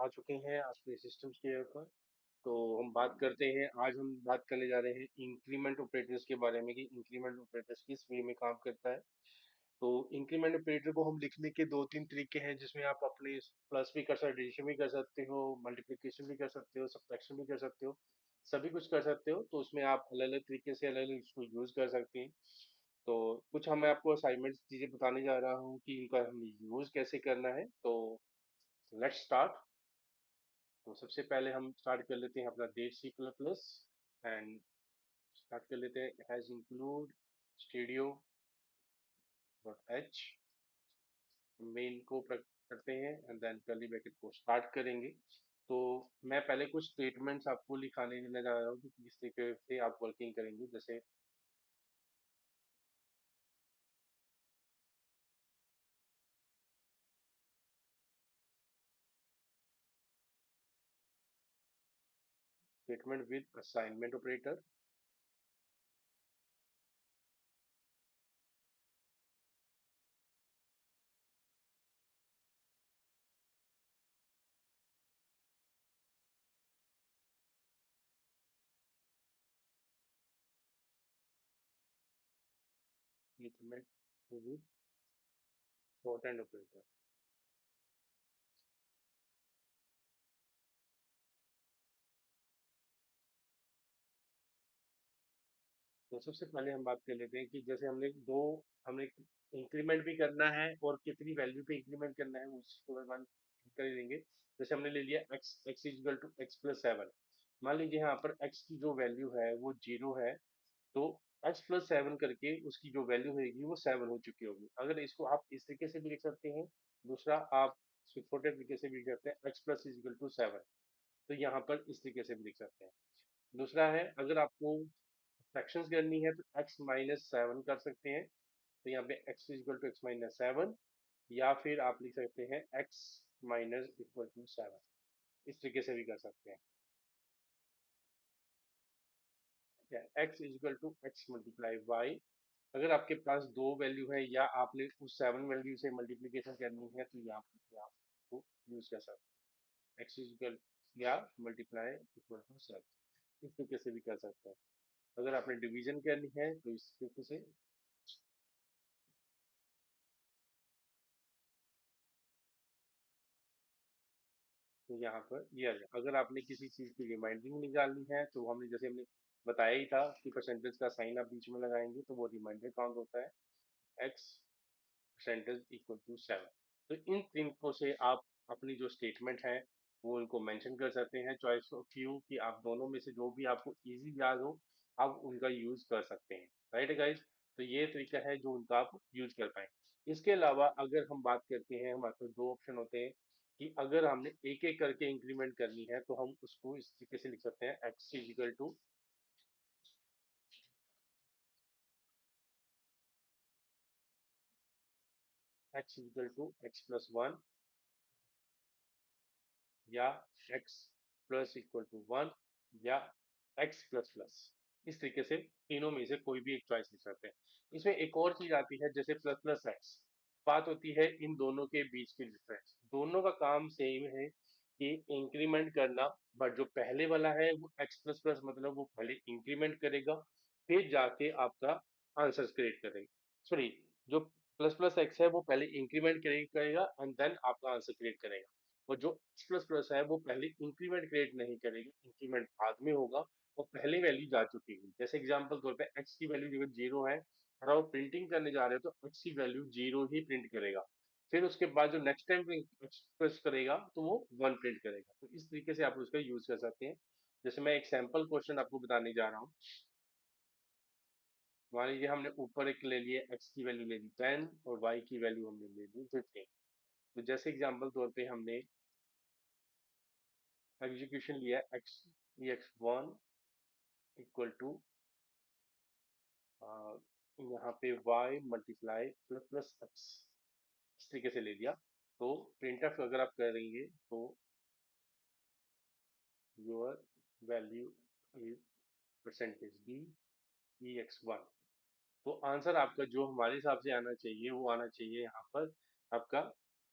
आ चुके हैं आपके सिस्टम्स के ऊपर। तो हम बात करते हैं, आज हम बात करने जा रहे हैं इंक्रीमेंट ऑपरेटर्स के बारे में कि इंक्रीमेंट ऑपरेटर्स किस वे में काम करता है। तो इंक्रीमेंट ऑपरेटर को हम लिखने के दो तीन तरीके हैं, जिसमें आप अपने प्लस भी कर सकते, एडिशन भी कर सकते हो, मल्टीप्लिकेशन भी कर सकते हो, सब्ट्रैक्शन भी कर सकते हो, सभी कुछ कर सकते हो। तो उसमें आप अलग अलग तरीके से अलग अलग इसको यूज कर सकते हैं। तो कुछ मैं आपको असाइनमेंट चीजें बताने जा रहा हूँ कि इनका हमें यूज कैसे करना है। तो लेट्स स्टार्ट। तो सबसे पहले हम स्टार्ट कर लेते हैं अपना देश C plus plus and start कर लेते हैं hash include studio dot H. Main को करते हैं एंड देन कर्ली ब्रैकेट को स्टार्ट करेंगे। तो मैं पहले कुछ स्टेटमेंट्स आपको लिखाने देने जा रहा हूँ कि किस तरीके से आप वर्किंग करेंगे। जैसे statement with assignment operator, statement with dot and operator. तो सबसे पहले हम बात कर लेते हैं कि जैसे हमने इंक्रीमेंट भी करना है और कितनी वैल्यू पे इंक्रीमेंट करना है उसको हम कर लेंगे। जैसे हमने ले लिया x, x equal to X plus seven. मान लीजिए यहाँ पर x की जो वैल्यू है वो 0 है, तो x प्लस सेवन करके उसकी जो वैल्यू होगी वो 7 हो चुकी होगी। अगर इसको आप इस तरीके से भी लिख सकते हैं, दूसरा आप इसको छोटे तरीके से भी लिख सकते हैं, x plus is equal to seven. तो यहाँ पर इस तरीके से भी लिख सकते हैं। दूसरा है, अगर आपको फ्रैक्शंस करनी है तो x माइनस सेवन कर सकते हैं। तो यहाँ पे x equal to X minus seven, या फिर आप लिख सकते हैं x minus equal to seven. इस तरीके से भी कर सकते हैं। x equal to X multiply Y. अगर आपके पास दो वैल्यू है या आपने उस सेवन वैल्यू से मल्टीप्लीकेशन करनी है तो यहाँ पे आप को यूज कर सकते हैं एक्स इक्वल या मल्टीप्लाई इक्वल टू सेवन। इस तरीके से भी कर सकते हैं। अगर आपने डिवीजन करनी है तो इस तरीके से। तो यहाँ पर ये आ गया। अगर आपने किसी चीज की रिमाइंडिंग निकालनी है तो हमने बताया ही था कि परसेंटेज का साइन आप बीच में लगाएंगे तो वो रिमाइंडर काउंट होता है, X percentage equal to seven. तो इन तरीकों से आप अपनी जो स्टेटमेंट है वो उनको मेंशन कर सकते हैं, चॉइस ऑफ फ्यू, कि आप दोनों में से जो भी आपको इजी याद हो आप उनका यूज कर सकते हैं। Right guys. तो ये तरीका है जो उनका आप यूज कर पाए। इसके अलावा अगर हम बात करते हैं, हमारे पास दो ऑप्शन होते हैं कि अगर हमने एक एक करके इंक्रीमेंट करनी है तो हम उसको इस तरीके से लिख सकते हैं, X is equal to X plus one, या x plus equal to one, या x प्लस प्लस। इस तरीके से तीनों में से कोई भी एक चॉइस ले सकते हैं। इसमें एक और चीज आती है, जैसे प्लस प्लस एक्स। बात होती है इन दोनों के बीच की डिफरेंस। दोनों का काम सेम है कि इंक्रीमेंट करना, बट जो पहले वाला है वो एक्स प्लस प्लस, मतलब वो पहले इंक्रीमेंट करेगा फिर जाके आपका आंसर क्रिएट करेगा। सॉरी, जो प्लस प्लस एक्स है वो पहले इंक्रीमेंट करेगा एंड देन आपका आंसर क्रिएट करेगा। और जो एक्स प्लस प्लस है वो पहले इंक्रीमेंट क्रिएट नहीं करेगी, इंक्रीमेंट बाद में होगा। और पहले वैल्यू जा चुकी है। जैसे एग्जांपल तौर पे एक्स की वैल्यू जब 0 है और आप प्रिंटिंग करने जा रहे हो तो एक्स की वैल्यू 0 ही प्रिंट करेगा। फिर उसके बाद जो नेक्स्ट टाइम एक्सप्रेस करेगा तो वो 1 प्रिंट करेगा। तो इस तरीके से आप उसका यूज कर सकते हैं। जैसे मैं एक सैंपल क्वेश्चन आपको बताने जा रहा हूँ। मान लीजिए हमने ऊपर एक ले लिए, एक्स की वैल्यू ले ली 10 और वाई की वैल्यू हमने ले ली 15। तो जैसे एग्जांपल तौर पे हमने एग्जीक्यूशन लिया, एक्स वन इक्वल टू यहाँ पे y multiply plus plus x, इस तरीके से ले लिया। तो प्रिंटफ अगर आप करेंगे तो your value is percentage B E X one. तो आंसर आपका जो हमारे हिसाब से आना चाहिए वो आना चाहिए यहाँ पर आपका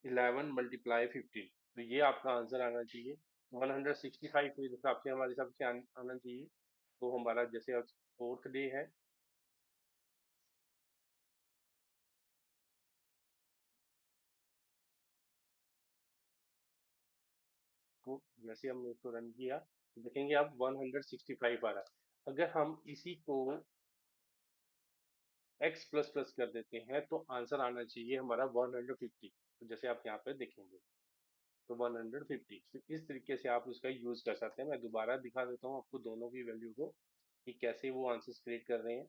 11 मल्टीप्लाई 15। तो ये आपका आंसर आना चाहिए। 165 के हिसाब से हमारे हिसाब से आना चाहिए। तो हमारा जैसे आज फोर्थ डे है, तो जैसे हमने इसको रन किया तो देखेंगे आप 165 आ रहा है। अगर हम इसी को x प्लस प्लस कर देते हैं तो आंसर आना चाहिए हमारा 150। तो जैसे आप यहाँ पे देखेंगे तो 150, तो इस तरीके से आप उसका यूज कर सकते हैं। मैं दोबारा दिखा देता हूँ आपको दोनों की वैल्यू को कि कैसे वो आंसर्स क्रिएट कर रहे हैं।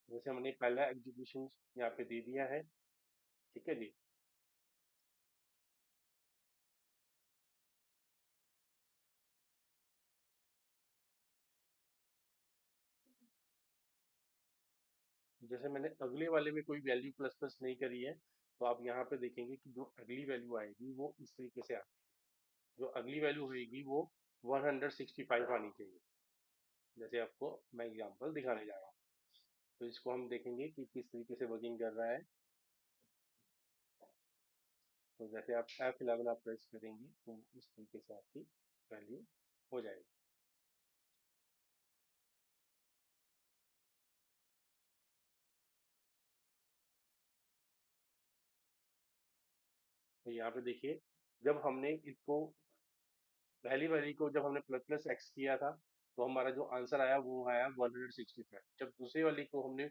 जैसे हमने पहला एग्जीक्यूशन यहाँ पे दे दिया है, ठीक है जी। जैसे मैंने अगले वाले में कोई वैल्यू प्लस प्लस नहीं करी है, तो आप यहाँ पे देखेंगे कि जो अगली वैल्यू आएगी वो इस तरीके से जो अगली वैल्यू होगी वो 165 आनी चाहिए। जैसे आपको मैं एग्जांपल दिखाने जा रहा हूँ, तो इसको हम देखेंगे कि किस तरीके से वर्किंग कर रहा है। तो जैसे आप F11 आप प्रेस करेंगे तो इस तरीके से आपकी वैल्यू हो जाएगी। तो यहाँ पे देखिए, जब हमने इसको पहली वाली को जब हमने प्लस प्लस एक्स किया था तो हमारा जो आंसर आया वो आया 165। जब दूसरी वाली को हमने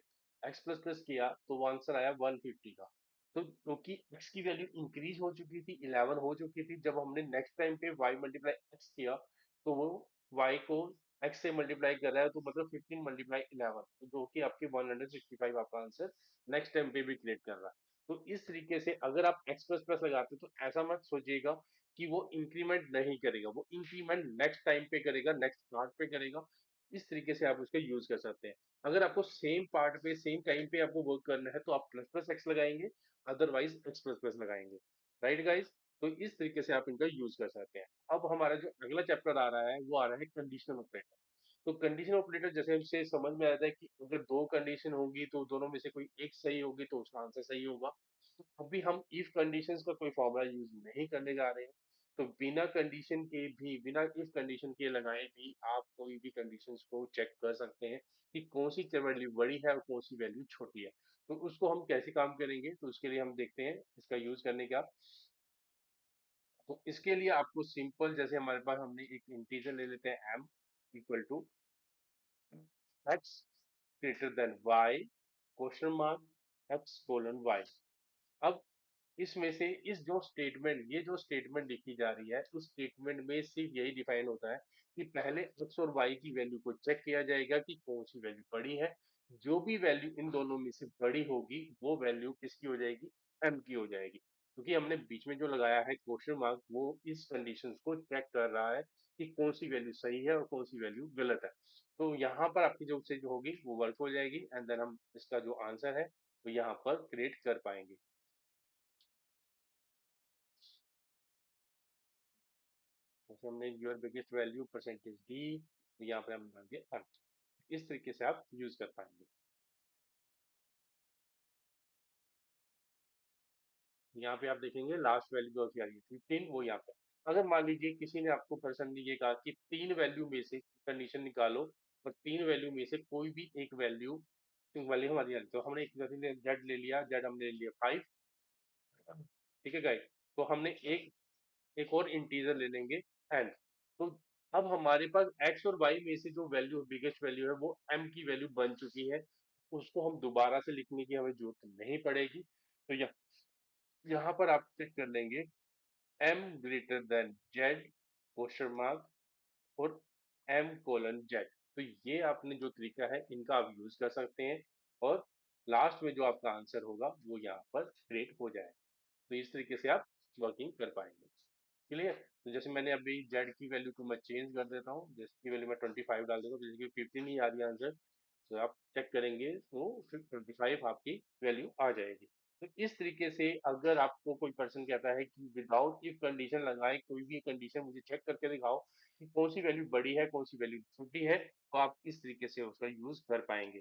एक्स प्लस प्लस किया तो वो आंसर आया 150 का। तो क्योंकि एक्स की वैल्यू इंक्रीज हो चुकी थी, 11 हो चुकी थी, जब हमने नेक्स्ट टाइम पे वाई मल्टीप्लाई एक्स किया तो वो वाई को एक्स से मल्टीप्लाई कर रहा है, तो मतलब 15 मल्टीप्लाई 11, तो जो कि आपके 165 आपका आंसर नेक्स्ट टाइम पे भी क्रिएट कर रहा है। तो इस तरीके से अगर आप एक्स प्लस प्लस लगाते हो तो ऐसा मत सोचिएगा कि वो इंक्रीमेंट नहीं करेगा, वो इंक्रीमेंट नेक्स्ट टाइम पे करेगा, नेक्स्ट पार्ट पे करेगा। इस तरीके से आप उसका यूज कर सकते हैं। अगर आपको सेम पार्ट पे सेम टाइम पे आपको वर्क करना है तो आप प्लस प्लस एक्स लगाएंगे, अदरवाइज एक्स प्लस प्लस लगाएंगे। Right guys? तो इस तरीके से आप इनका यूज कर सकते हैं। अब हमारा जो अगला चैप्टर आ रहा है वो आ रहा है कंडीशनल ऑपरेटर। तो कंडीशन ऑपरेटर जैसे हमसे समझ में आता है कि अगर दो कंडीशन होगी तो दोनों में से कोई एक सही होगी तो उसका आंसर सही होगा। अभी हम इफ कंडीशंस का कोई फॉर्मूला यूज नहीं करने जा रहे हैं। तो बिना कंडीशन के भी, बिना इफ कंडीशन के लगाए भी आप कोई भी कंडीशंस को चेक कर सकते हैं कि कौन सी वैल्यू बड़ी है और कौन सी वैल्यू छोटी है। तो उसको हम कैसे काम करेंगे, तो उसके लिए हम देखते हैं इसका यूज करने का। तो इसके लिए आपको सिंपल, जैसे हमारे पास हमने एक इंटीजर ले लेते हैं m equal to x greater than y question mark x colon y। अब इसमें से इस जो स्टेटमेंट, ये जो स्टेटमेंट लिखी जा रही है उस स्टेटमेंट में सिर्फ यही डिफाइन होता है कि पहले x और y की वैल्यू को चेक किया जाएगा कि कौन सी वैल्यू बड़ी है। जो भी वैल्यू इन दोनों में से बड़ी होगी वो वैल्यू किसकी हो जाएगी, m की हो जाएगी। क्योंकि हमने बीच में जो लगाया है क्वेश्चन मार्क, वो इस कंडीशन को चेक कर रहा है कि कौन सी वैल्यू सही है और कौन सी वैल्यू गलत है। तो यहाँ पर आपकी जो से जो होगी वो वर्क हो जाएगी, एंड देन हम इसका जो आंसर है वो यहाँ पर क्रिएट कर पाएंगे। जैसे हमने योर बिगेस्ट वैल्यू परसेंटेज दी, तो यहाँ पे हम डाल दिए अर्थ। इस तरीके से आप यूज कर पाएंगे। यहाँ पे आप देखेंगे लास्ट वैल्यू जो सी आ रही है 15, वो यहाँ पे। अगर मान लीजिए किसी ने आपको पर्सन ने ये कहा कि तीन वैल्यू में से कंडीशन निकालो और तीन वैल्यू में से कोई भी एक वैल्यू वैल्यू हमारी आ रही, तो हमने एक जैसे जेड ले लिया, जेड हमने ले लिया 5। ठीक है गाइस? तो हमने एक और इंटीजर ले लेंगे एन। तो अब हमारे पास एक्स और वाई में से जो वैल्यू बिगेस्ट वैल्यू है वो एम की वैल्यू बन चुकी है। उसको हम दोबारा से लिखने की हमें जरूरत नहीं पड़ेगी। तो यहाँ पर आप चेक कर लेंगे M greater than Z question mark और एम कोलन जेड। तो ये आपने जो तरीका है इनका आप यूज कर सकते हैं, और लास्ट में जो आपका आंसर होगा वो यहाँ पर क्रिएट हो जाए। तो इस तरीके से आप वर्किंग कर पाएंगे। क्लियर? तो जैसे मैंने अभी जेड की वैल्यू को मैं चेंज कर देता हूँ, जिसकी वैल्यू मैं 25 डाल देता हूँ, जैसे कि 15 ही आ रही है आंसर। तो आप चेक करेंगे तो फिर 25 आपकी वैल्यू आ जाएगी। तो इस तरीके से अगर आपको कोई पर्सन कहता है कि विदाउट इफ कंडीशन लगाए कोई भी कंडीशन मुझे चेक करके दिखाओ कि कौन सी वैल्यू बड़ी है कौन सी वैल्यू छोटी है, तो आप इस तरीके से उसका यूज कर पाएंगे।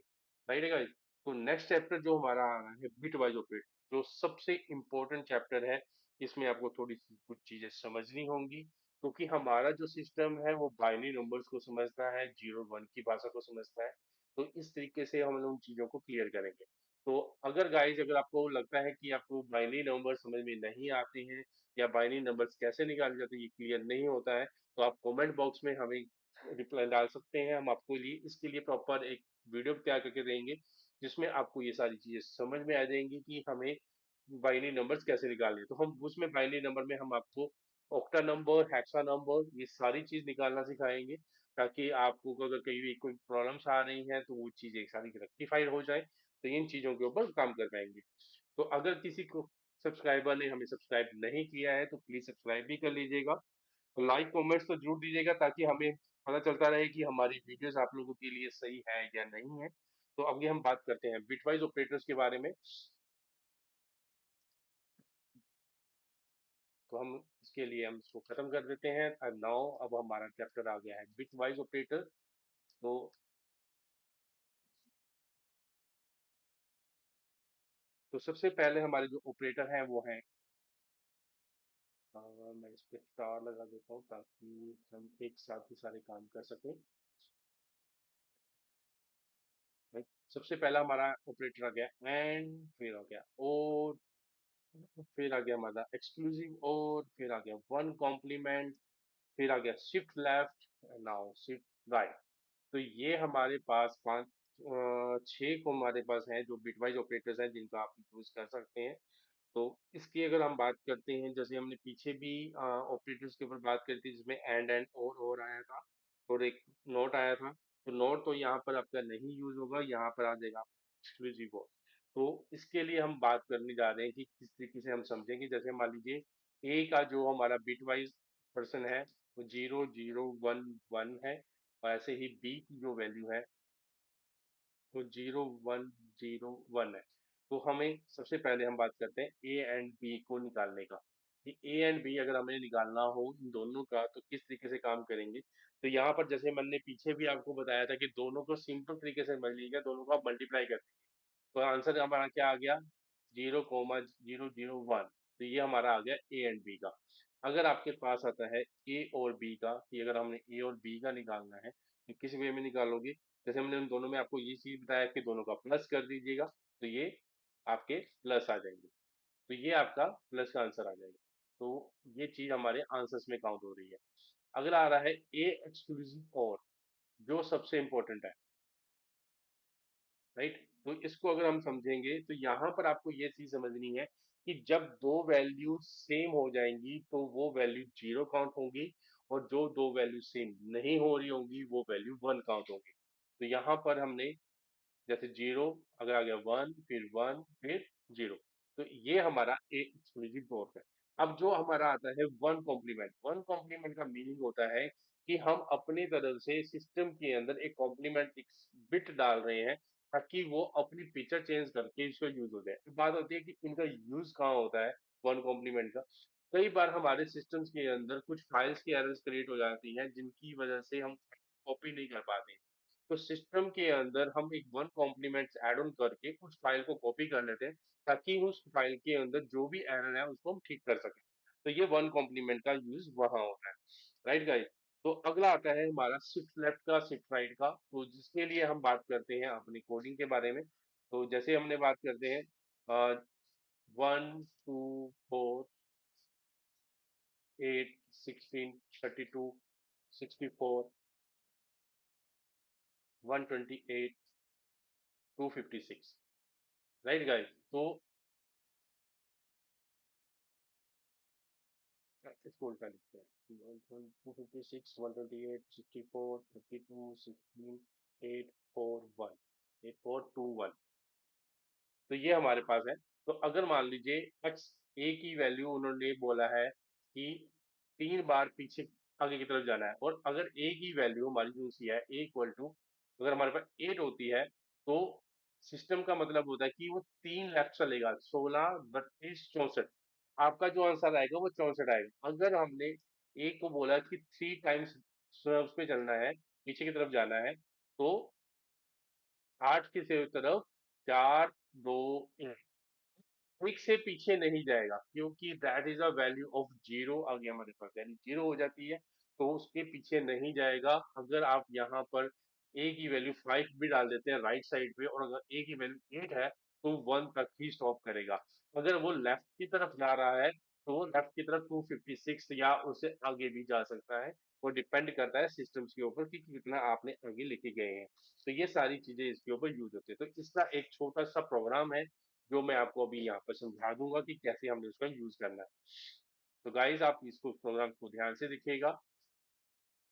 राइट है गाइस। तो नेक्स्ट चैप्टर जो हमारा आ रहा है बिट वाइज ऑपरेटर, जो सबसे इम्पोर्टेंट चैप्टर है। इसमें आपको थोड़ी सी कुछ चीजें समझनी होंगी, क्योंकि हमारा जो सिस्टम है वो बाइनरी नंबर्स को समझता है, जीरो वन की भाषा को समझता है। तो इस तरीके से हम उन चीजों को क्लियर करेंगे। तो अगर गाइज अगर आपको लगता है कि आपको बाइनरी नंबर समझ में नहीं आते हैं, या बाइनरी नंबर्स कैसे निकाले जाते हैं ये क्लियर नहीं होता है, तो आप कमेंट बॉक्स में हमें रिप्लाई डाल सकते हैं। हम आपको लिए इसके लिए प्रॉपर एक वीडियो तैयार करके देंगे, जिसमें आपको ये सारी चीजें समझ में आ जाएंगी कि हमें बाइनरी नंबर्स कैसे निकालने हैं। तो हम उसमें बाइनरी नंबर में हम आपको ऑक्टा नंबर, हेक्सा नंबर, ये सारी चीज निकालना सिखाएंगे, ताकि आपको अगर कहीं भी कोई प्रॉब्लम्स आ रही हैं तो वो चीजें सारी रेक्टिफाइड हो जाए, तो इन चीजों के ऊपर काम कर पाएंगे। तो अगर किसी को सब्सक्राइबर ने हमें सब्सक्राइब नहीं किया है तो प्लीज सब्सक्राइब भी कर लीजिएगा, लाइक कमेंट्स तो जरूर दीजिएगा, ताकि हमें पता चलता रहे कि हमारी वीडियोस आप लोगों के लिए सही है या नहीं है। तो अभी हम बात करते हैं बिटवाइज ऑपरेटर्स के बारे में। तो हम इसके लिए हम इसको खत्म कर देते हैं। नाउ अब हमारा चैप्टर आ गया है बिटवाइज ऑपरेटर। तो सबसे पहले हमारे जो ऑपरेटर हैं वो हैं, मैं इस पे स्टार लगा देता हूँ ताकि हम एक साथ ही सारे काम कर सकें। right? सबसे पहला हमारा ऑपरेटर आ गया एंड, फिर आ गया और, फिर आ गया हमारा एक्सक्लूसिव और, फिर आ गया वन कॉम्प्लीमेंट, फिर आ गया shift left, now shift right. तो ये हमारे पास पांच, छह को हमारे पास हैं जो बिटवाइज ऑपरेटर्स हैं जिनका आप यूज कर सकते हैं। तो इसकी अगर हम बात करते हैं, जैसे हमने पीछे भी ऑपरेटर्स के ऊपर बात करी थी जिसमें एंड और आया था, और एक नोट आया था। तो नोट तो यहाँ पर आपका नहीं यूज होगा, यहाँ पर आ जाएगा एक्सक्लूसिव और। तो इसके लिए हम बात करने जा रहे हैं कि किस तरीके से हम समझेंगे। जैसे मान लीजिए ए का जो हमारा बिट वाइज पर्सन है वो 0 0 1 1 है, और ऐसे ही बी की जो वैल्यू है तो 0 1 0 1 है। तो हमें सबसे पहले हम बात करते हैं ए एंड बी को निकालने का, कि ए एंड बी अगर हमें निकालना हो इन दोनों का तो किस तरीके से काम करेंगे। तो यहाँ पर जैसे मैंने पीछे भी आपको बताया था कि दोनों को सिंपल तरीके से समझ लीजिएगा, दोनों को आप मल्टीप्लाई कर, तो आंसर हमारा क्या आ गया, 0 0 0 1। तो ये हमारा आ गया ए एंड बी का। अगर आपके पास आता है ए और बी का, कि अगर हमने ए और बी का निकालना है तो किस वे में निकालोगे। जैसे हमने उन दोनों में आपको ये चीज बताया कि दोनों का प्लस कर दीजिएगा, तो ये आपके प्लस आ जाएंगे, तो ये आपका प्लस का आंसर आ जाएगा। तो ये चीज हमारे आंसर्स में काउंट हो रही है। अगला आ रहा है ए एक्सक्लूसिव और, जो सबसे इंपॉर्टेंट है। राइट। तो इसको अगर हम समझेंगे तो यहाँ पर आपको ये चीज समझनी है कि जब दो वैल्यू सेम हो जाएंगी तो वो वैल्यू जीरो काउंट होंगी, और जो दो वैल्यू सेम नहीं हो रही होंगी वो वैल्यू वन काउंट होंगी। तो यहाँ पर हमने जैसे जीरो, अगर आ गया वन, फिर वन, फिर जीरो, तो ये हमारा एक एक्सक्लूसिव डॉट है। अब जो हमारा आता है वन कॉम्प्लीमेंट, वन कॉम्प्लीमेंट का मीनिंग होता है कि हम अपनी तरफ से सिस्टम के अंदर एक कॉम्प्लीमेंट, एक बिट डाल रहे हैं, ताकि वो अपनी पिक्चर चेंज करके इसका यूज हो जाए। बात होती है कि इनका यूज कहाँ होता है वन कॉम्प्लीमेंट का। कई बार हमारे सिस्टम्स के अंदर कुछ फाइल्स की एरर्स क्रिएट हो जाती हैं जिनकी वजह से हम कॉपी नहीं कर पाते। तो सिस्टम के अंदर हम एक वन कॉम्प्लीमेंट ऐड ऑन करके उस फाइल को कॉपी कर लेते हैं, ताकि उस फाइल के अंदर जो भी एरर है उसको हम ठीक कर सकें। तो ये वन कॉम्प्लीमेंट का यूज वहां होता है। Right guys. तो अगला आता है हमारा शिफ्ट लेफ्ट का, शिफ्ट राइट का, तो जिसके लिए हम बात करते हैं अपनी कोडिंग के बारे में। तो जैसे हमने बात करते हैं 1 2 4 8 16 32 64 128 256। Right guys. तो इसको उल्टा लिखते हैं, 1 2 56 128 64 32 16 8 4 1 तो ये हमारे पास है। तो अगर मान लीजिए एक्स, ए की वैल्यू उन्होंने बोला है कि 3 बार पीछे आगे की तरफ जाना है, और अगर ए की वैल्यू हमारी जो सी है ए इक्वल टू, अगर हमारे पास 8 होती है तो सिस्टम का मतलब होता है कि वो 3 लेफ्ट चलेगा, 16, 32, 64। आपका जो आंसर आएगा वो 64 आएगा। अगर हमने ए को बोला कि 3 टाइम्स उस पे चलना है, पीछे की तरफ जाना है, तो 8 की तरफ 4, 2, 1 से पीछे नहीं जाएगा, क्योंकि that is a value of zero. आ गया हमारे पास, वैल्यू जीरो हो जाती है, तो उसके पीछे नहीं जाएगा। अगर आप यहाँ पर ए की वैल्यू 5 भी डाल देते हैं राइट साइड पे, और अगर ए की वैल्यू 8 है, तो 1 तक ही स्टॉप करेगा। अगर वो लेफ्ट की तरफ जा रहा है, तो वो लेफ्ट की तरफ 256 या उससे आगे भी जा सकता है। वो डिपेंड करता है सिस्टम्स के ऊपर कि कितना आपने आगे लेके गए हैं। तो ये सारी चीजें इसके ऊपर यूज होती है। तो इसका एक छोटा सा प्रोग्राम है, जो मैं आपको अभी यहाँ पर समझा दूंगा कि कैसे हमने उसका यूज करना है। तो गाइज, आप इसको प्रोग्राम को ध्यान से देखिएगा।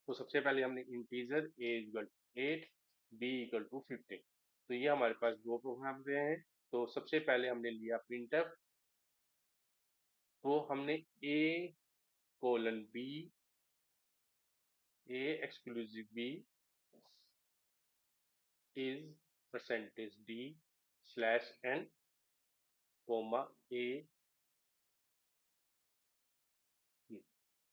तो सबसे पहले हमने integer A equal 8, B equal to 15। तो ये हमारे पास दो प्रोग्राम दिए हैं। तो सबसे पहले हमने लिया प्रिंटफ। तो हमने a colon b, a exclusive b is percentage D slash n comma a.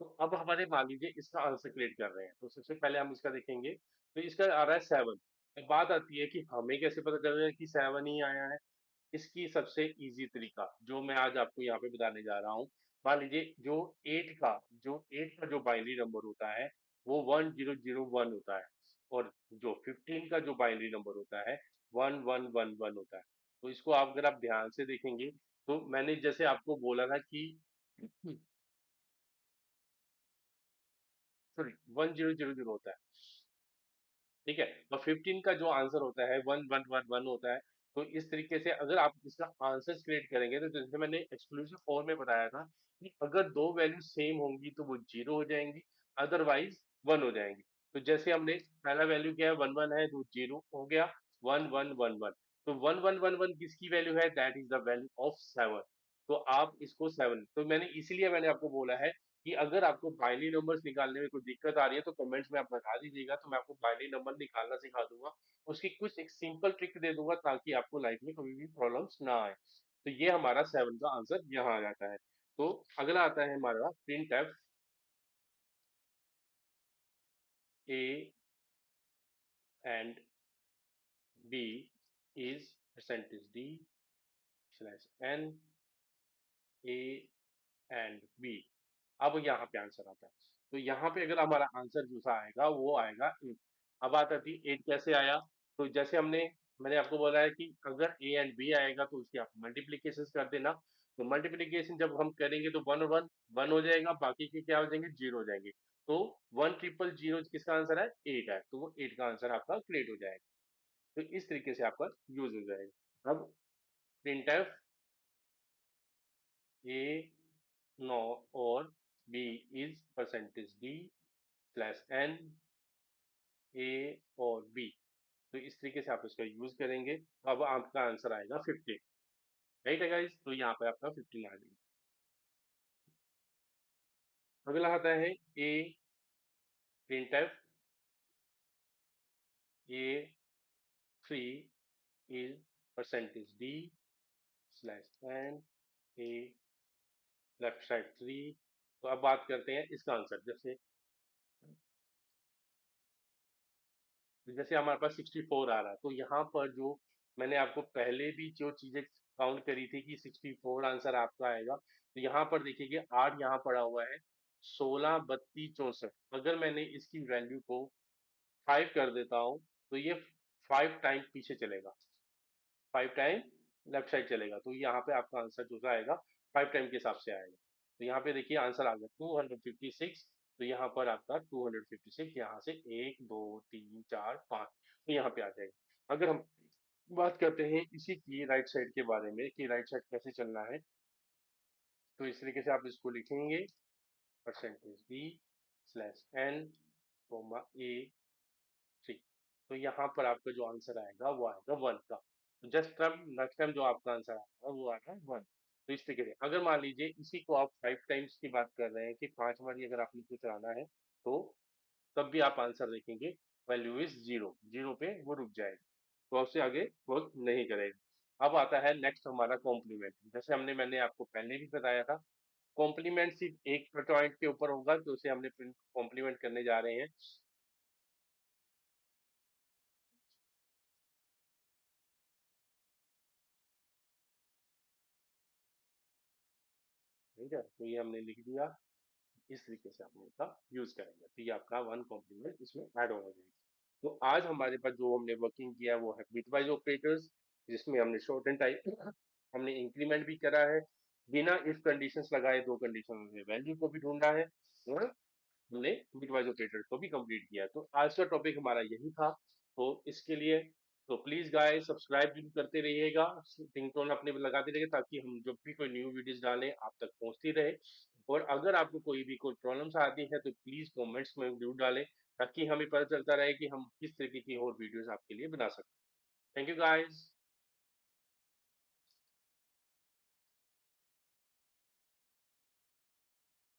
तो अब हमारे मान लीजिए इसका आंसर क्रिएट कर रहे हैं, तो सबसे पहले हम इसका देखेंगे। तो इसका आ रहा है 7। अब बात आती है कि हमें कैसे पता चल रहा है कि 7 ही आया है। इसकी सबसे इजी तरीका जो मैं आज आपको यहाँ पे बताने जा रहा हूँ। मान लीजिए जो 8 का जो बाइनरी नंबर होता है, वो 1001 होता है। और जो 15 का जो बाइनरी नंबर होता है, 1111 होता है। तो इसको आप अगर आप ध्यान से देखेंगे, तो मैंने जैसे आपको बोला था कि सॉरी, 1000 होता है, ठीक है। और 15 का जो आंसर होता है 1111 होता है। तो इस तरीके से अगर आप इसका आंसर क्रिएट करेंगे, तो जैसे मैंने एक्सक्लूसिव फॉर में बताया था कि अगर दो वैल्यू सेम होंगी तो वो जीरो हो जाएंगी, अदरवाइज वन हो जाएंगी। तो जैसे हमने पहला वैल्यू क्या है, वन वन है, तो जीरो हो गया, वन वन वन वन। तो वन वन वन वन किसकी वैल्यू है, that is the value of 7। तो आप इसको 7, तो मैंने आपको बोला है कि अगर आपको बाइनरी नंबर्स निकालने में कोई दिक्कत आ रही है, तो कमेंट्स में आप बता दीजिएगा, तो मैं आपको बाइनरी नंबर निकालना सिखा दूंगा। उसकी कुछ एक सिंपल ट्रिक दे दूंगा, ताकि आपको लाइफ में कभी भी प्रॉब्लम्स ना आए। तो ये हमारा 7 का आंसर यहाँ आ जाता है। तो अगला आता है हमारा print F A and B is percentage D slash N A and B. अब यहाँ पे आंसर आता है। तो यहाँ पे अगर हमारा आंसर दूसरा आएगा, वो आएगा 8। अब बात आती है 8 कैसे आया। तो जैसे मैंने आपको बोला है कि अगर ए एंड बी आएगा, तो उसकी आप मल्टीप्लीकेशन कर देना। तो मल्टीप्लीकेशन जब हम करेंगे, तो वन वन वन हो जाएगा, बाकी के क्या हो जाएंगे, जीरो हो जाएंगे। तो 1000 किसका आंसर है, 8 है, तो वो 8 का आंसर आपका क्रिएट हो जाएगा। तो इस तरीके से आपका यूज हो जाएगा। अब प्रिंटफ ए नो और B is percentage D slash N A और बी। तो इस तरीके से आप इसका यूज करेंगे, तो अब आपका आंसर आएगा 15। राइट है गाइस, तो यहाँ पे आपका 15 आ जाएगा। अगला आता है a printf a 3 is percentage D slash N a left side 3। तो अब बात करते हैं इसका आंसर। जैसे जैसे हमारे पास 64 आ रहा है, तो यहाँ पर जो मैंने आपको पहले भी जो चीजें काउंट करी थी कि 64 आंसर आपका आएगा, तो यहाँ पर देखिए 8 यहाँ पड़ा हुआ है, 16, 32, 64। अगर मैंने इसकी वैल्यू को 5 कर देता हूँ, तो ये 5 टाइम पीछे चलेगा, 5 टाइम लेफ्ट साइड चलेगा। तो यहाँ पे आपका आंसर जो आएगा 5 टाइम के हिसाब से आएगा। तो यहाँ पे देखिए आंसर आ गया 256। तो यहाँ पर आपका 256, यहाँ से 1 2 3 4 5, तो यहाँ पे आ जाएगा। अगर हम बात करते हैं इसी की राइट साइड के बारे में कि राइट साइड कैसे चलना है, तो इस तरीके से आप इसको लिखेंगे, percentage b slash n comma a 3। तो यहाँ पर आपका जो आंसर आएगा वो आएगा 1 का। तो जस्ट टाइम नेक्स्ट टाइम जो आपका आंसर आएगा वो आएगा 1। तो इस तरीके से अगर मान लीजिए इसी को आप 5 टाइम्स की बात कर रहे हैं कि 5 बार अगर आपने कुछ आना है, तो तब भी आप आंसर देखेंगे, वैल्यू इज जीरो, जीरो पे वो रुक जाएगा। तो उससे आगे वर्क नहीं करेगा। अब आता है नेक्स्ट हमारा कॉम्प्लीमेंट। जैसे मैंने आपको पहले भी बताया था, कॉम्प्लीमेंट सिर्फ एक पॉइंट के ऊपर होगा, तो उसे हमने कॉम्प्लीमेंट करने जा रहे हैं। ठीक है, तो ये हमने लिख दिया। इस तरीके से आपने इसका यूज करेंगे, तो ये आपका वन कॉम्प्लीमेंट इसमें ऐड होना चाहिए। तो आज हमारे पास जो हमने वर्किंग किया वो है बिटवाइज ऑपरेटर्स, जिसमें हमने शॉर्ट एंड टाइप हमने इंक्रीमेंट भी करा है, बिना इफ कंडीशंस लगाए दो कंडीशन में वैल्यू को भी ढूंढा है, और हमने बिटवाइज ऑपरेटर को भी कंप्लीट किया। तो आज का टॉपिक हमारा यही था। तो इसके लिए तो प्लीज गाइस सब्सक्राइब जरूर करते रहिएगा, रिंगटोन अपने पे लगाते रहिए, ताकि हम जब भी कोई न्यू वीडियोस डालें आप तक पहुंचती रहे। और अगर आपको कोई भी कोई प्रॉब्लम्स आती है तो प्लीज कमेंट्स में जरूर डालें, ताकि हमें पता चलता रहे कि हम किस तरीके की और वीडियोस आपके लिए बना सकते हैं। Thank you guys.